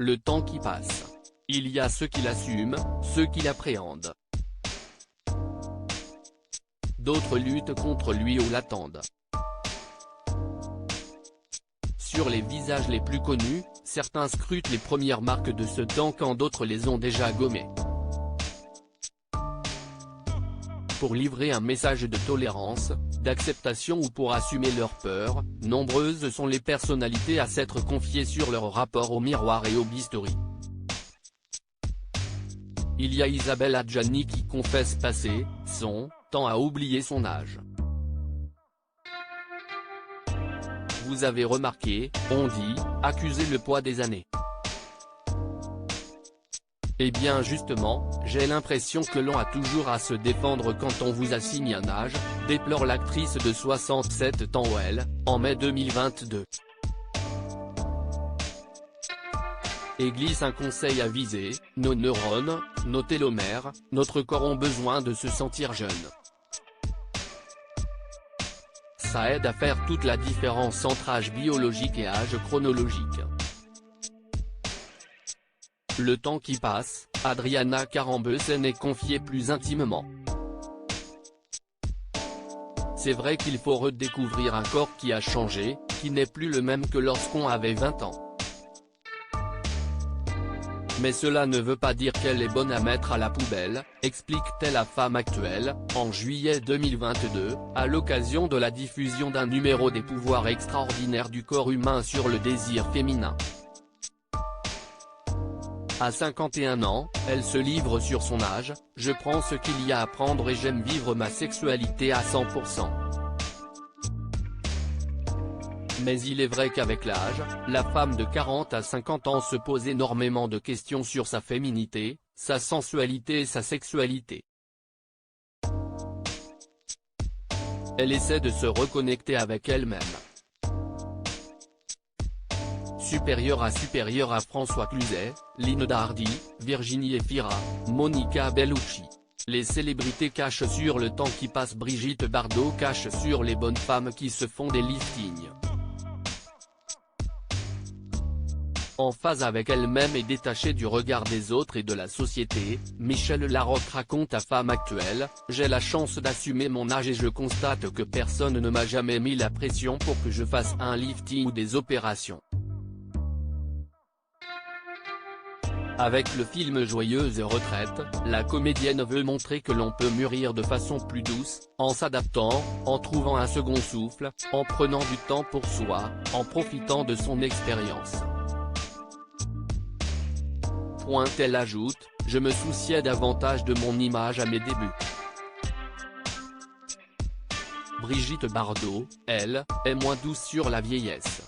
Le temps qui passe. Il y a ceux qui l'assument, ceux qui l'appréhendent. D'autres luttent contre lui ou l'attendent. Sur les visages les plus connus, certains scrutent les premières marques de ce temps quand d'autres les ont déjà gommées. Pour livrer un message de tolérance, d'acceptation ou pour assumer leurs peurs, nombreuses sont les personnalités à s'être confiées sur leur rapport au miroir et au bistouri. Il y a Isabelle Adjani qui confesse passer son temps à oublier son âge. Vous avez remarqué, on dit, accuser le poids des années. Eh bien justement, j'ai l'impression que l'on a toujours à se défendre quand on vous assigne un âge, déplore l'actrice de 67 ans OL, en mai 2022. Et glisse un conseil avisé, nos neurones, nos télomères, notre corps ont besoin de se sentir jeune. Ça aide à faire toute la différence entre âge biologique et âge chronologique. Le temps qui passe, Adriana Carambeu s'en est confiée plus intimement. C'est vrai qu'il faut redécouvrir un corps qui a changé, qui n'est plus le même que lorsqu'on avait 20 ans. Mais cela ne veut pas dire qu'elle est bonne à mettre à la poubelle, explique-t-elle à Femme Actuelle, en juillet 2022, à l'occasion de la diffusion d'un numéro des pouvoirs extraordinaires du corps humain sur le désir féminin. À 51 ans, elle se livre sur son âge, « Je prends ce qu'il y a à prendre et j'aime vivre ma sexualité à 100%. » Mais il est vrai qu'avec l'âge, la femme de 40 à 50 ans se pose énormément de questions sur sa féminité, sa sensualité et sa sexualité. Elle essaie de se reconnecter avec elle-même. Supérieure à François Cluzet, Linda Hardy, Virginie Efira, Monica Bellucci. Les célébrités cachent sur le temps qui passe. Brigitte Bardot cache sur les bonnes femmes qui se font des liftings. En phase avec elle-même et détachée du regard des autres et de la société, Michel Larocque raconte à Femme Actuelle, « J'ai la chance d'assumer mon âge et je constate que personne ne m'a jamais mis la pression pour que je fasse un lifting ou des opérations. » Avec le film Joyeuse retraite, la comédienne veut montrer que l'on peut mûrir de façon plus douce, en s'adaptant, en trouvant un second souffle, en prenant du temps pour soi, en profitant de son expérience. Elle ajoute, « Je me souciais davantage de mon image à mes débuts. » Brigitte Bardot, elle, est moins douce sur la vieillesse.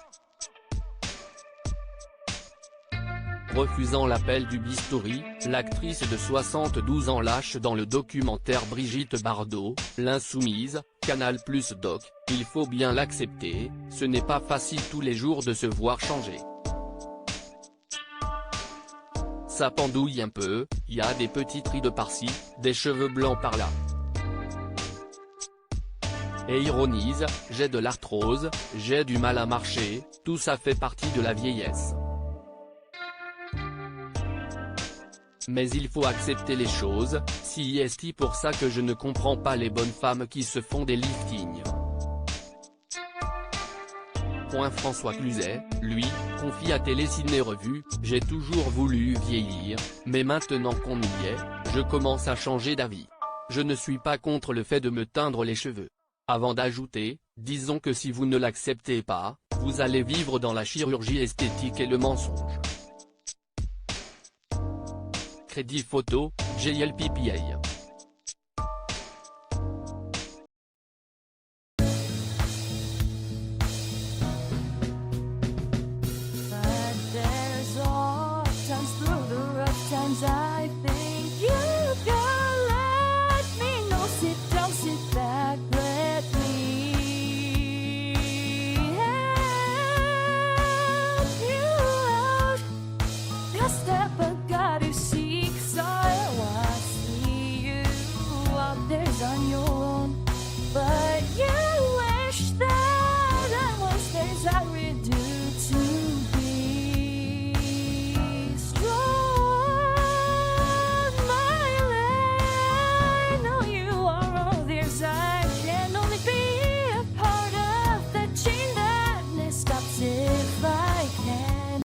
Refusant l'appel du bistouri, l'actrice de 72 ans lâche dans le documentaire Brigitte Bardot, l'insoumise, Canal+ Doc, « Il faut bien l'accepter, ce n'est pas facile tous les jours de se voir changer. Ça pendouille un peu, y a des petites rides par-ci, des cheveux blancs par-là. » Et ironise, « J'ai de l'arthrose, j'ai du mal à marcher, tout ça fait partie de la vieillesse. Mais il faut accepter les choses, c'est pour ça que je ne comprends pas les bonnes femmes qui se font des liftings. » François Cluzet, lui, confie à Téléciné Revue, « J'ai toujours voulu vieillir, mais maintenant qu'on y est, je commence à changer d'avis. Je ne suis pas contre le fait de me teindre les cheveux. » Avant d'ajouter, « Disons que si vous ne l'acceptez pas, vous allez vivre dans la chirurgie esthétique et le mensonge. » Crédit photo, JLPPA.